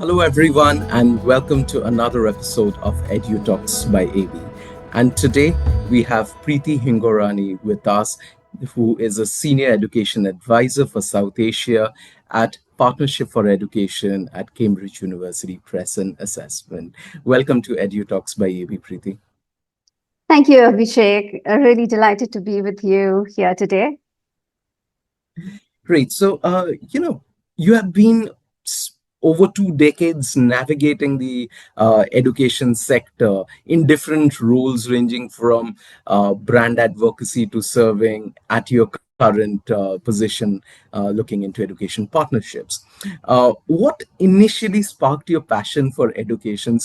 Hello, everyone, and welcome to another episode of EduTalks by AB. And today we have Preeti Hingorani with us, who is a senior education advisor for South Asia at Partnership for Education at Cambridge University Press and Assessment. Welcome to EduTalks by AB, Preeti. Thank you, Abhishek. Really delighted to be with you here today. Great. You have been over 2 decades navigating the education sector in different roles, ranging from brand advocacy to serving at your current position, looking into education partnerships. What initially sparked your passion for education?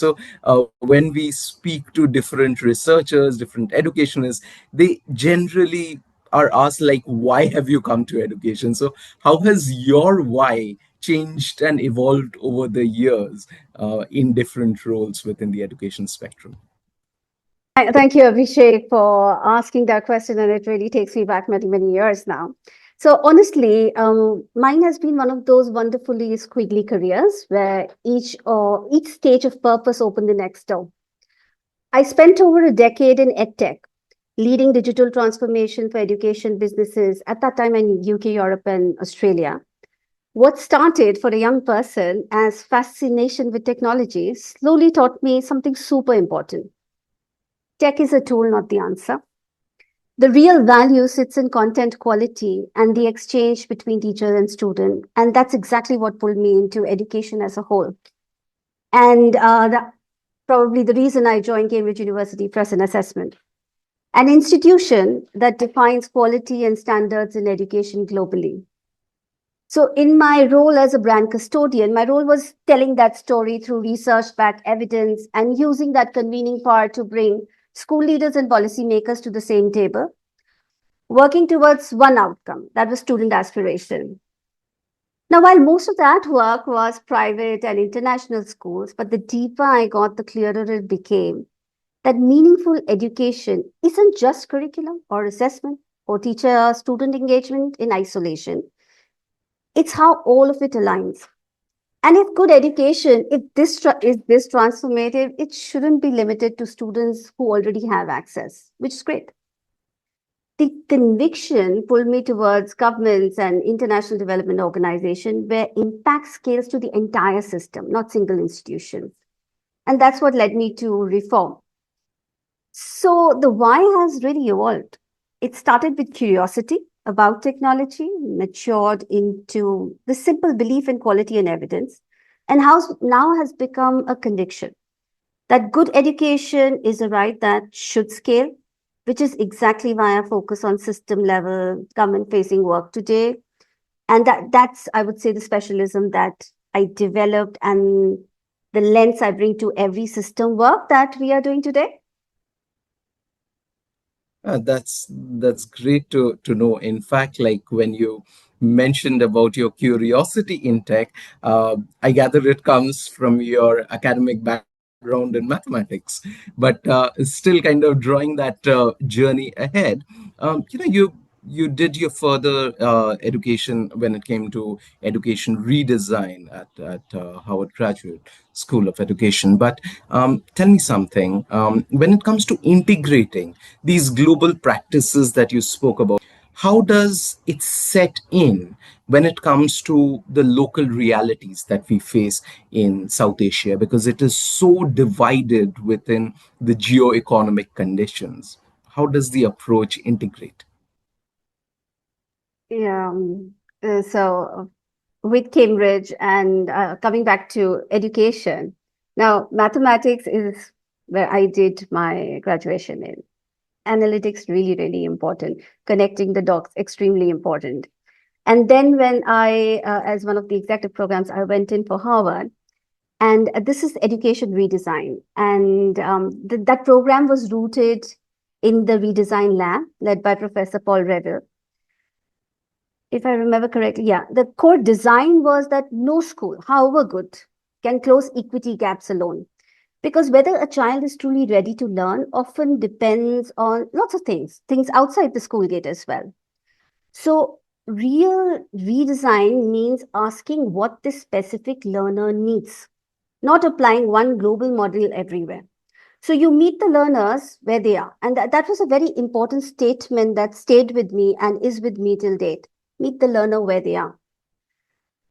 When we speak to different researchers, different educationists, they generally are asked like, why have you come to education? So how has your why changed and evolved over the years in different roles within the education spectrum? Thank you, Abhishek, for asking that question. And it really takes me back many, many years now. So, honestly, mine has been one of those wonderfully squiggly careers where each stage of purpose opened the next door. I spent over a decade in edtech, leading digital transformation for education businesses at that time in UK, Europe, and Australia. What started for a young person as fascination with technology slowly taught me something super important. Tech is a tool, not the answer. The real value sits in content quality and the exchange between teacher and student. And that's exactly what pulled me into education as a whole. And probably the reason I joined Cambridge University Press and Assessment, an institution that defines quality and standards in education globally. So, in my role as a brand custodian, my role was telling that story through research backed evidence and using that convening power to bring school leaders and policymakers to the same table, working towards one outcome that was student aspiration. Now, while most of that work was private and international schools, but the deeper I got, the clearer it became that meaningful education isn't just curriculum or assessment or teacher student engagement in isolation. It's how all of it aligns. And if good education, if is this transformative, it shouldn't be limited to students who already have access, which is great. The conviction pulled me towards governments and international development organizations where impact scales to the entire system, not single institutions. And that's what led me to reform. So the why has really evolved. It started with curiosity about technology, matured into the simple belief in quality and evidence, and now has become a conviction that good education is a right that should scale, which is exactly why I focus on system level, government facing work today. And that's, I would say, the specialism that I developed and the lens I bring to every system work that we are doing today. That's great to know. In fact, like when you mentioned about your curiosity in tech, I gather it comes from your academic background in mathematics, but still kind of drawing that journey ahead. You did your further education when it came to education redesign at Howard Graduate School of Education. But tell me something. When it comes to integrating these global practices that you spoke about, how does it set in when it comes to the local realities that we face in South Asia? Because it is so divided within the geo-economic conditions. How does the approach integrate? Yeah. With Cambridge and coming back to education, now mathematics is where I did my graduation in. Analytics really, really important. Connecting the dots, extremely important. And then when as one of the executive programs, I went in for Harvard, and this is education redesign. And that program was rooted in the redesign lab led by Professor Paul Reville. If I remember correctly, yeah, the core design was that no school, however good, can close equity gaps alone. Because whether a child is truly ready to learn often depends on lots of things outside the school gate as well. So, real redesign means asking what this specific learner needs. not applying one global model everywhere. So you meet the learners where they are. And that was a very important statement that stayed with me and is with me till date. Meet the learner where they are.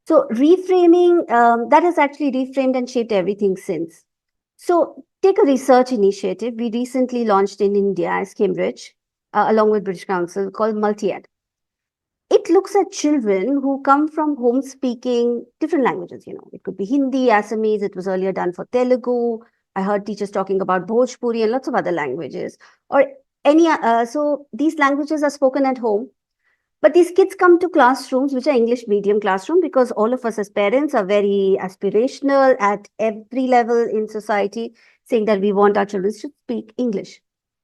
So reframing, that has actually reframed and shaped everything since. So take a research initiative we recently launched in India as Cambridge, along with British Council, called Multi-Ed. It looks at children who come from homes speaking different languages. It could be Hindi, Assamese. It was earlier done for Telugu. I heard teachers talking about Bhojpuri and lots of other languages. Or so these languages are spoken at home. But these kids come to classrooms which are English medium classroom, because all of us as parents are very aspirational at every level in society, saying that we want our children to speak English.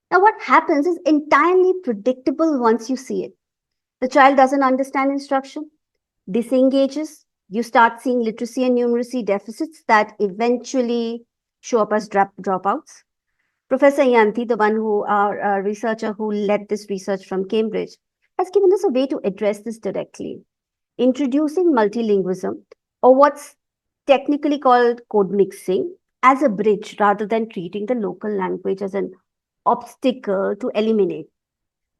Now, what happens is entirely predictable once you see it. The child doesn't understand instruction, disengages. You start seeing literacy and numeracy deficits that eventually show up as dropouts. Professor Yanti, the one who our researcher who led this research from Cambridge, has given us a way to address this directly, introducing multilingualism, or what's technically called code mixing, as a bridge rather than treating the local language as an obstacle to eliminate.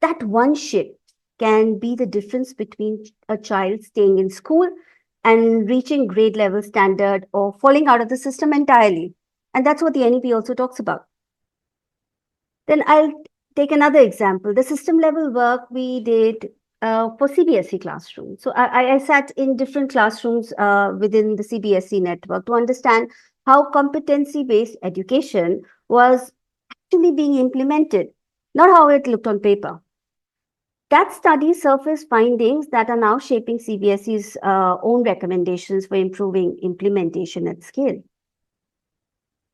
That one shift can be the difference between a child staying in school and reaching grade level standard or falling out of the system entirely. And that's what the NEP also talks about. Then I'll take another example, the system level work we did for CBSE classrooms. So I sat in different classrooms within the CBSE network to understand how competency based education was actually being implemented, not how it looked on paper. That study surfaced findings that are now shaping CBSE's own recommendations for improving implementation at scale.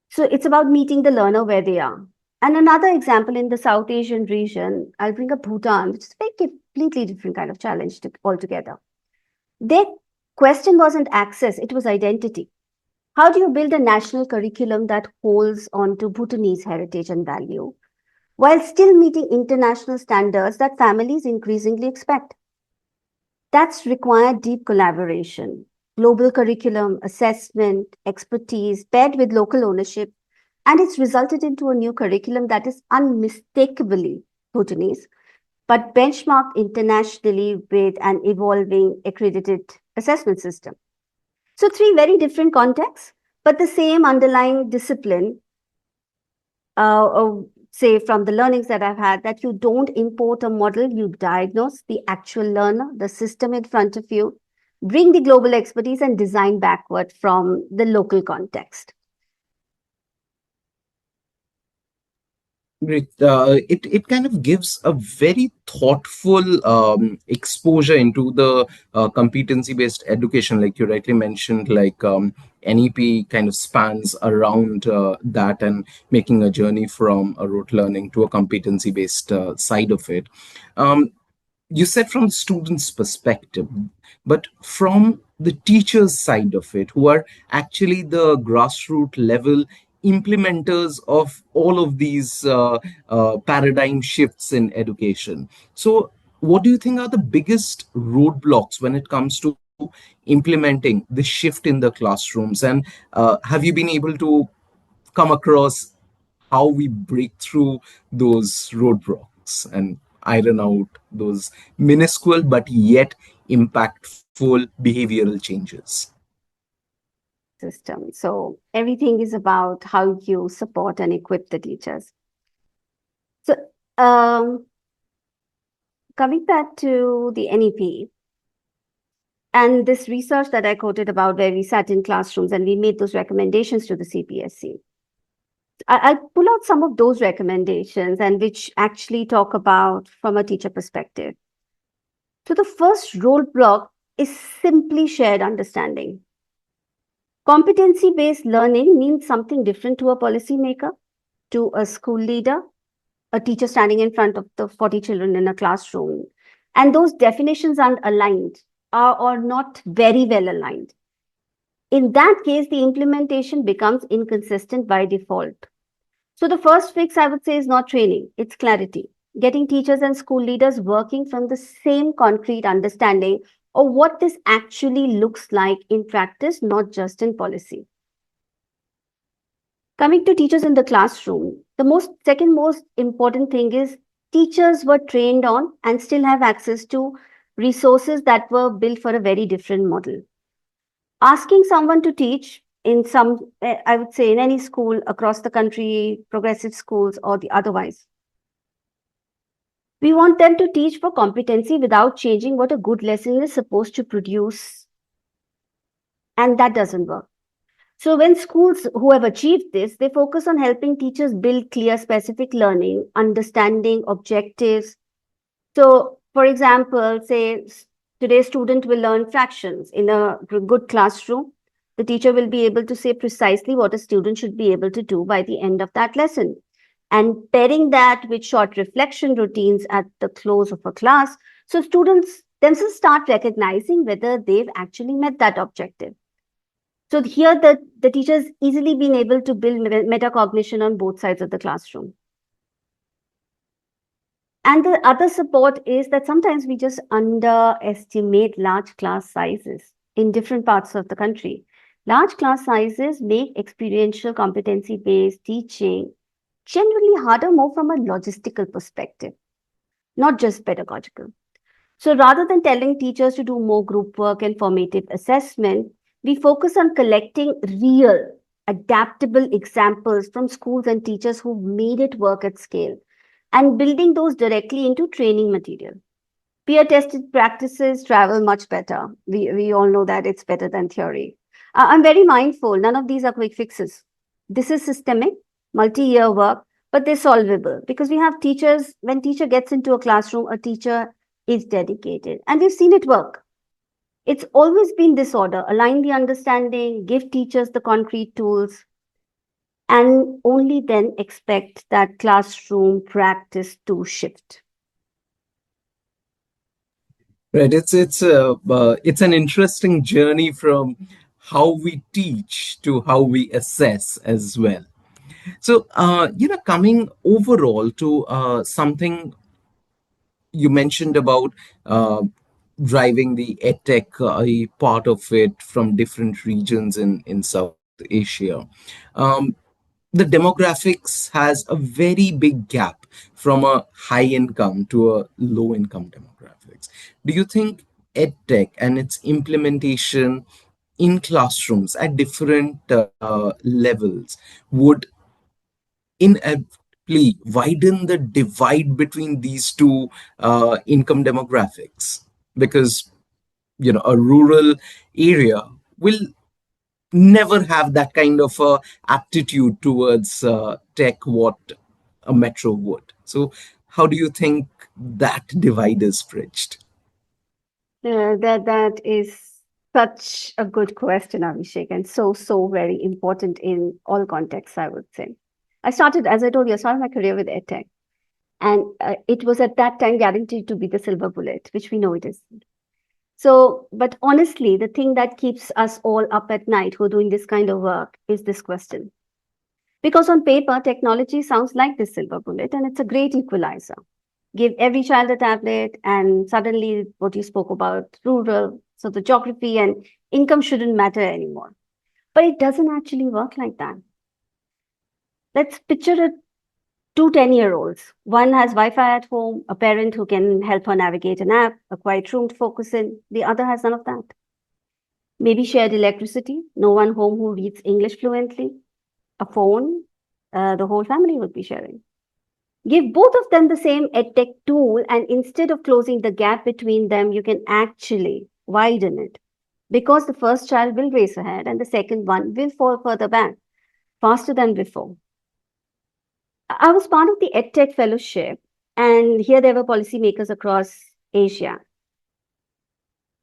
So it's about meeting the learner where they are. And another example in the South Asian region, I'll bring up Bhutan, which is a very completely different kind of challenge altogether. Their question wasn't access, it was identity. How do you build a national curriculum that holds on to Bhutanese heritage and value while still meeting international standards that families increasingly expect? That's required deep collaboration, global curriculum, assessment, expertise, paired with local ownership, and it's resulted into a new curriculum that is unmistakably Bhutanese, but benchmarked internationally with an evolving accredited assessment system. So, three very different contexts, but the same underlying discipline, say from the learnings that I've had, that you don't import a model, you diagnose the actual learner, the system in front of you, bring the global expertise and design backward from the local context. Great. It kind of gives a very thoughtful exposure into the competency-based education, like you rightly mentioned, like NEP kind of spans around that and making a journey from a rote learning to a competency-based side of it. Um, you said from the student's perspective, but from the teacher's side of it, who are actually the grassroots level implementers of all of these paradigm shifts in education. So, what do you think are the biggest roadblocks when it comes to implementing the shift in the classrooms? And have you been able to come across how we break through those roadblocks and iron out those minuscule but yet impactful behavioral changes? System. So everything is about how you support and equip the teachers. So coming back to the NEP and this research that I quoted about, where we sat in classrooms and we made those recommendations to the CPSC. I'll pull out some of those recommendations and which actually talk about from a teacher perspective. So the first roadblock is simply shared understanding. Competency-based learning means something different to a policymaker, to a school leader, a teacher standing in front of the 40 children in a classroom. And those definitions aren't aligned or not very well aligned. In that case, the implementation becomes inconsistent by default. So the first fix, I would say, is not training, it's clarity. Getting teachers and school leaders working from the same concrete understanding of what this actually looks like in practice, not just in policy. Coming to teachers in the classroom, the second most important thing is teachers were trained on and still have access to resources that were built for a very different model. Asking someone to teach in some, I would say, in any school across the country, progressive schools or the otherwise, we want them to teach for competency without changing what a good lesson is supposed to produce, and that doesn't work. So when schools who have achieved this, they focus on helping teachers build clear, specific learning, understanding objectives. So, for example, say today's student will learn fractions in a good classroom. The teacher will be able to say precisely what a student should be able to do by the end of that lesson. And pairing that with short reflection routines at the close of a class, so students themselves start recognizing whether they've actually met that objective. So here the teachers easily been able to build metacognition on both sides of the classroom. And the other support is that sometimes we just underestimate large class sizes in different parts of the country. Large class sizes make experiential competency based teaching generally harder more from a logistical perspective, not just pedagogical. So rather than telling teachers to do more group work and formative assessment, we focus on collecting real, adaptable examples from schools and teachers who've made it work at scale and building those directly into training material. Peer tested practices travel much better. We all know that it's better than theory. I'm very mindful, none of these are quick fixes. This is systemic, multi year work, but they're solvable because we have teachers. When teacher gets into a classroom, a teacher is dedicated, and we've seen it work. It's always been this order: align the understanding, give teachers the concrete tools, and only then expect that classroom practice to shift. Right. It's an interesting journey from how we teach to how we assess as well. So, coming overall to something you mentioned about uh, driving the edtech part of it from different regions in South Asia. Um, the demographics has a very big gap from a high income to a low income demographics. Do you think edtech and its implementation in classrooms at different levels would inevitably widen the divide between these two income demographics? Because a rural area will never have that kind of aptitude towards tech what a metro would. So how do you think that divide is bridged? That is such a good question, Abhishek, and so very important in all contexts, I would say. As I told you, I started my career with EdTech, and it was at that time guaranteed to be the silver bullet, which we know it is. So, but honestly, the thing that keeps us all up at night who are doing this kind of work is this question. Because on paper, technology sounds like this silver bullet, and it's a great equalizer. Give every child a tablet, and suddenly what you spoke about, rural, so the geography and income shouldn't matter anymore. But it doesn't actually work like that. Let's picture two 10-year-olds. One has Wi-Fi at home, a parent who can help her navigate an app, a quiet room to focus in. The other has none of that. Maybe shared electricity, no one home who reads English fluently, a phone, the whole family would be sharing. Give both of them the same edtech tool, and instead of closing the gap between them, you can actually widen it. Because the first child will race ahead and the second one will fall further back faster than before. I was part of the EdTech Fellowship, and here there were policymakers across Asia.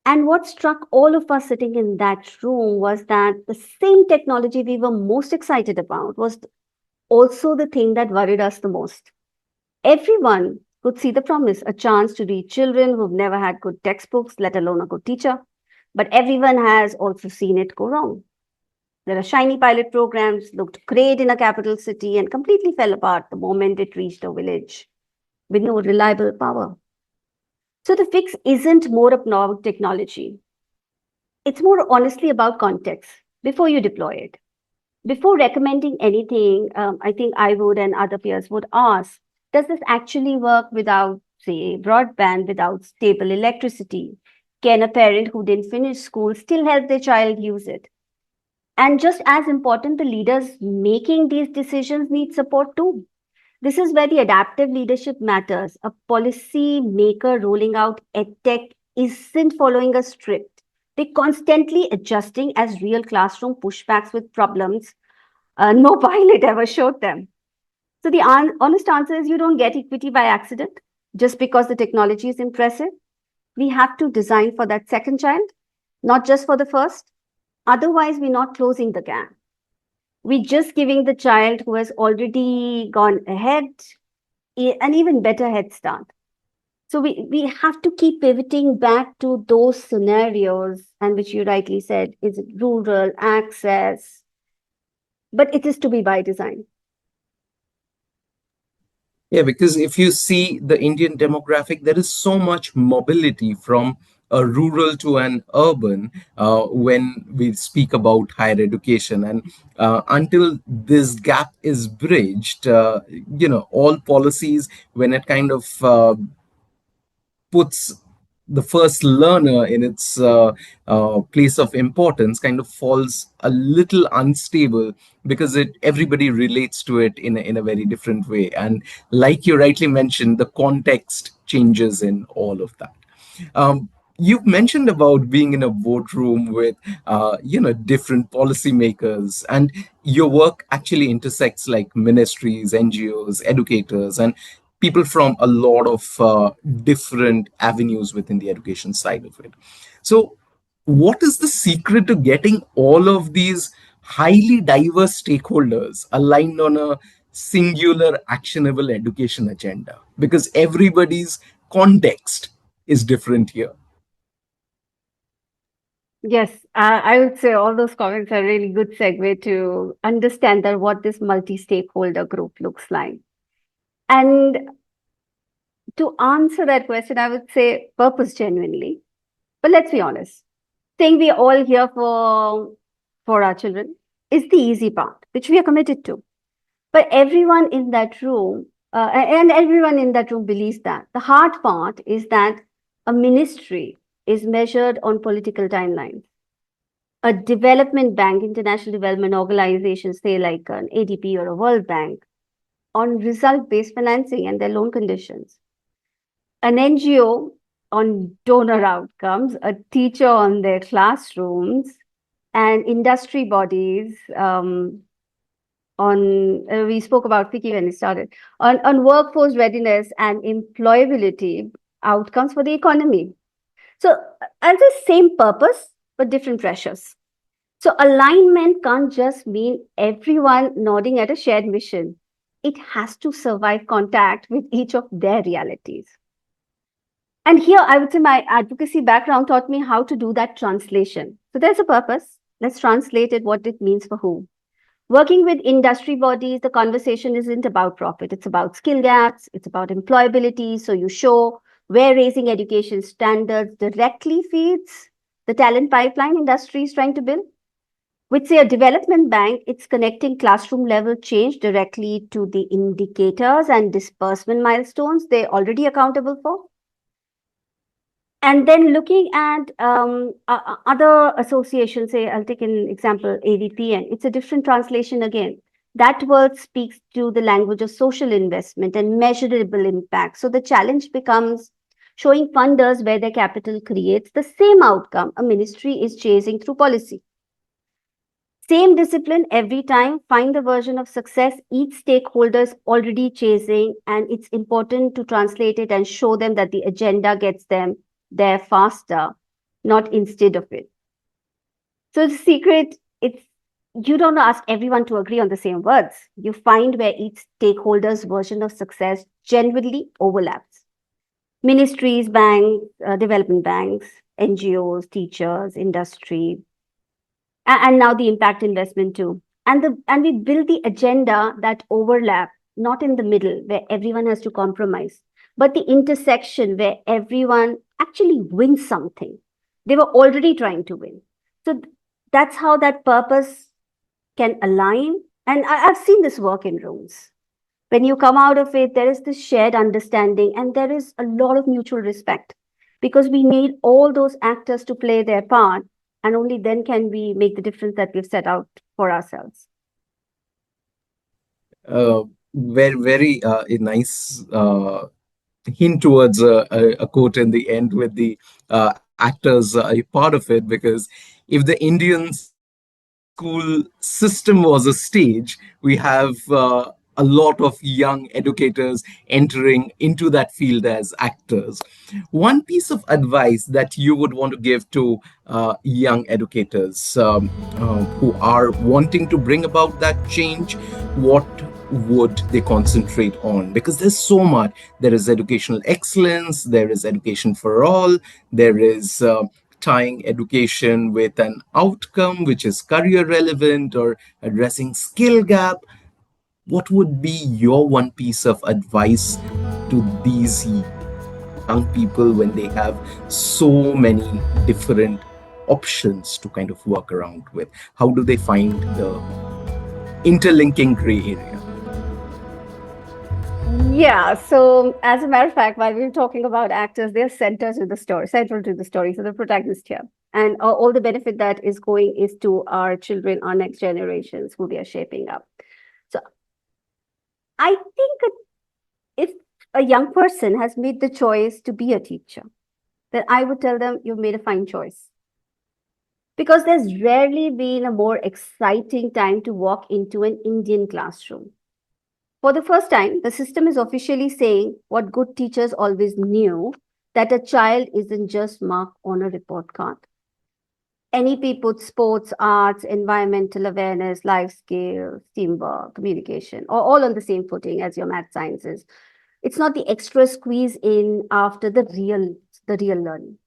And what struck all of us sitting in that room was that the same technology we were most excited about was also the thing that worried us the most. Everyone could see the promise, a chance to reach children who've never had good textbooks, let alone a good teacher. But everyone has also seen it go wrong. There are shiny pilot programs, looked great in a capital city, and completely fell apart the moment it reached a village with no reliable power. So the fix isn't more about technology. It's more honestly about context before you deploy it. Before recommending anything, I think I would and other peers would ask, does this actually work without, say, broadband, without stable electricity? Can a parent who didn't finish school still help their child use it? And just as important, the leaders making these decisions need support too. This is where the adaptive leadership matters. A policy maker rolling out edtech isn't following a script. They're constantly adjusting as real classroom pushbacks with problems no pilot ever showed them. So the honest answer is you don't get equity by accident just because the technology is impressive. We have to design for that second child, not just for the first. Otherwise, we're not closing the gap. We're just giving the child who has already gone ahead an even better head start. So we have to keep pivoting back to those scenarios, and which you rightly said is rural access, but it is to be by design. Yeah, because if you see the Indian demographic, there is so much mobility from a rural to an urban when we speak about higher education. And until this gap is bridged, all policies, when it kind of puts the first learner in its place of importance kind of falls a little unstable because it everybody relates to it in a very different way, and like you rightly mentioned, the context changes in all of that. You've mentioned about being in a boardroom with different policymakers, and your work actually intersects like ministries, NGOs, educators, and people from a lot of different avenues within the education side of it. So what is the secret to getting all of these highly diverse stakeholders aligned on a singular actionable education agenda, because everybody's context is different here? Yes, I would say all those comments are really good segue to understand that what this multi-stakeholder group looks like. And to answer that question, I would say purpose genuinely. But let's be honest, saying we all here for our children is the easy part, which we are committed to. But everyone in that room, and everyone in that room believes that. The hard part is that a ministry is measured on political timelines. A development bank, international development organizations, say like an ADP or a World Bank, on result based financing and their loan conditions. An NGO on donor outcomes, a teacher on their classrooms, and industry bodies on, we spoke about Fiki when it started, on workforce readiness and employability outcomes for the economy. So, as the same purpose, but different pressures. So alignment can't just mean everyone nodding at a shared mission. It has to survive contact with each of their realities. And here I would say my advocacy background taught me how to do that translation. So there's a purpose. Let's translate it what it means for whom. Working with industry bodies, the conversation isn't about profit. It's about skill gaps. It's about employability. So you show where raising education standards directly feeds the talent pipeline industry is trying to build. With, say, a development bank, it's connecting classroom level change directly to the indicators and disbursement milestones they're already accountable for. And then looking at other associations, say, I'll take an example, AVPN, it's a different translation again. That word speaks to the language of social investment and measurable impact. So the challenge becomes showing funders where their capital creates the same outcome a ministry is chasing through policy. Same discipline every time, find the version of success each stakeholder is already chasing, and it's important to translate it and show them that the agenda gets them there faster, not instead of it. So the secret, it's you don't ask everyone to agree on the same words. You find where each stakeholder's version of success genuinely overlaps. Ministries, banks, development banks, NGOs, teachers, industry, and now the impact investment too. And we build the agenda that overlap, not in the middle where everyone has to compromise, but the intersection where everyone actually wins something they were already trying to win. So that's how that purpose can align. And I've seen this work in rooms. When you come out of it, there is this shared understanding and there is a lot of mutual respect because we need all those actors to play their part. And only then can we make the difference that we've set out for ourselves. Very a nice hint towards a quote in the end with the actors a part of it, because if the Indian school system was a stage, we have a lot of young educators entering into that field as actors. One piece of advice that you would want to give to young educators who are wanting to bring about that change, what would they concentrate on? Because there's so much. There is educational excellence, there is education for all, there is tying education with an outcome which is career relevant or addressing skill gap. What would be your one piece of advice to these young people when they have so many different options to kind of work around with? How do they find the interlinking gray area? Yeah, so as a matter of fact, while we were talking about actors, they're central to the story. So the protagonist here. And all the benefit that is going is to our children, our next generations, who they are shaping up. So I think if a young person has made the choice to be a teacher, then I would tell them you've made a fine choice. Because there's rarely been a more exciting time to walk into an Indian classroom. For the first time, the system is officially saying what good teachers always knew, that a child isn't just marked on a report card. NEP puts sports, arts, environmental awareness, life skills, teamwork, communication, or all on the same footing as your math sciences. It's not the extra squeeze in after the real learning.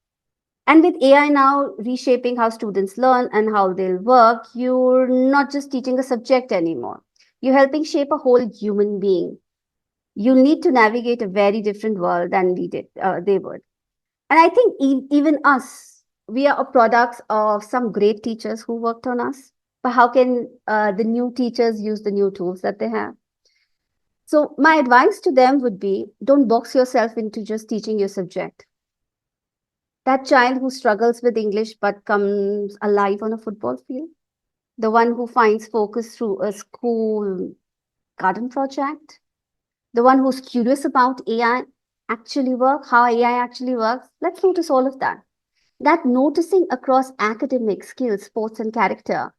And with AI now reshaping how students learn and how they'll work, you're not just teaching a subject anymore. You're helping shape a whole human being. You need to navigate a very different world than they would. And I think even us, we are products of some great teachers who worked on us. But how can the new teachers use the new tools that they have? So my advice to them would be, don't box yourself into just teaching your subject. That child who struggles with English but comes alive on a football field, the one who finds focus through a school garden project, the one who's curious about how AI actually works. Let's notice all of that. That noticing across academic skills, sports, and character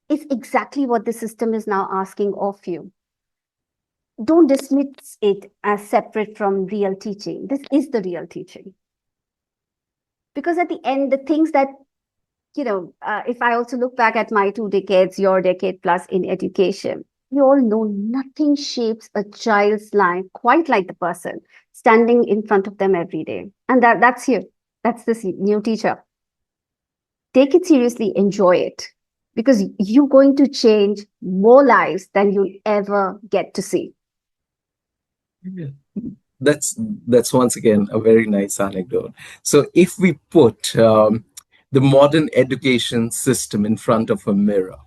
is exactly what the system is now asking of you. Don't dismiss it as separate from real teaching. This is the real teaching. Because at the end, the things that if I also look back at my 2 decades, your decade plus in education, we all know nothing shapes a child's life quite like the person standing in front of them every day. And that's you. That's this new teacher. Take it seriously, enjoy it, because you're going to change more lives than you'll ever get to see. Yeah. That's that's once again a very nice anecdote. So if we put the modern education system in front of a mirror,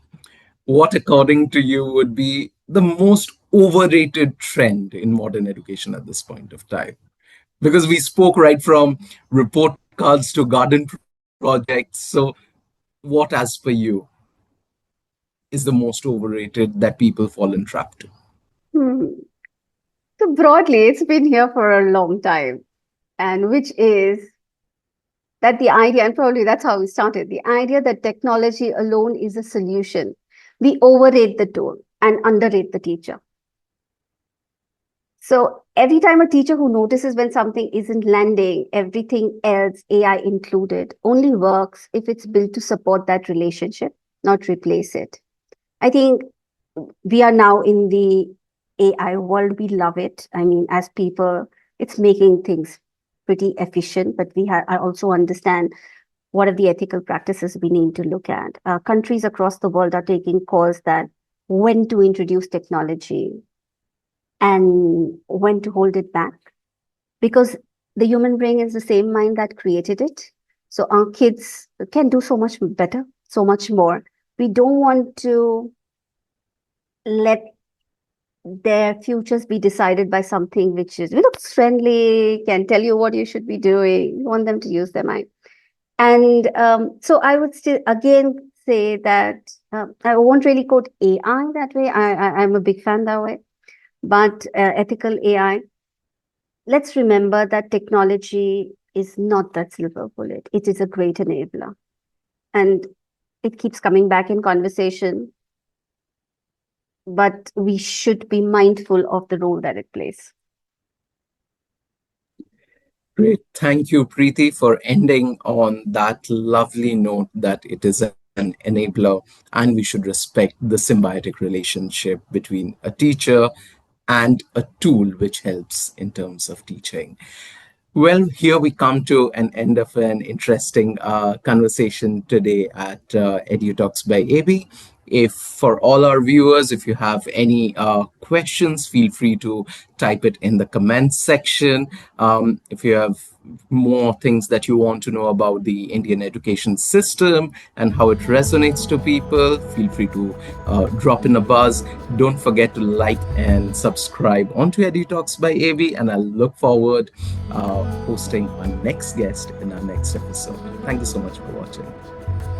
what according to you would be the most overrated trend in modern education at this point of time? Because we spoke right from report cards to garden projects. So what, as per you, is the most overrated that people fall in trap to? Hmm. So broadly, it's been here for a long time, and which is that the idea, and probably that's how we started, the idea that technology alone is a solution. We overrate the tool and underrate the teacher. So every time a teacher who notices when something isn't landing, everything else, AI included, only works if it's built to support that relationship, not replace it. I think we are now in the AI world. We love it. I mean, as people, it's making things pretty efficient, but I also understand what are the ethical practices we need to look at. Countries across the world are taking calls that when to introduce technology and when to hold it back, because the human brain is the same mind that created it. So our kids can do so much better, so much more. We don't want to let their futures be decided by something which is looks friendly, can tell you what you should be doing. You want them to use their mind. And so I would still again say that I won't really quote AI that way. I'm a big fan that way. But ethical AI, let's remember that technology is not that silver bullet. It is a great enabler. And it keeps coming back in conversation, but we should be mindful of the role that it plays. Great. Thank you, Preeti, for ending on that lovely note that it is an enabler and we should respect the symbiotic relationship between a teacher and a tool which helps in terms of teaching. Well, here we come to an end of an interesting conversation today at EduTalks by AB. If for all our viewers, if you have any questions, feel free to type it in the comments section. If you have more things that you want to know about the Indian education system and how it resonates to people, feel free to drop in a buzz. Don't forget to like and subscribe onto EduTalks by AB, and I'll look forward hosting our next guest in our next episode. Thank you so much for watching.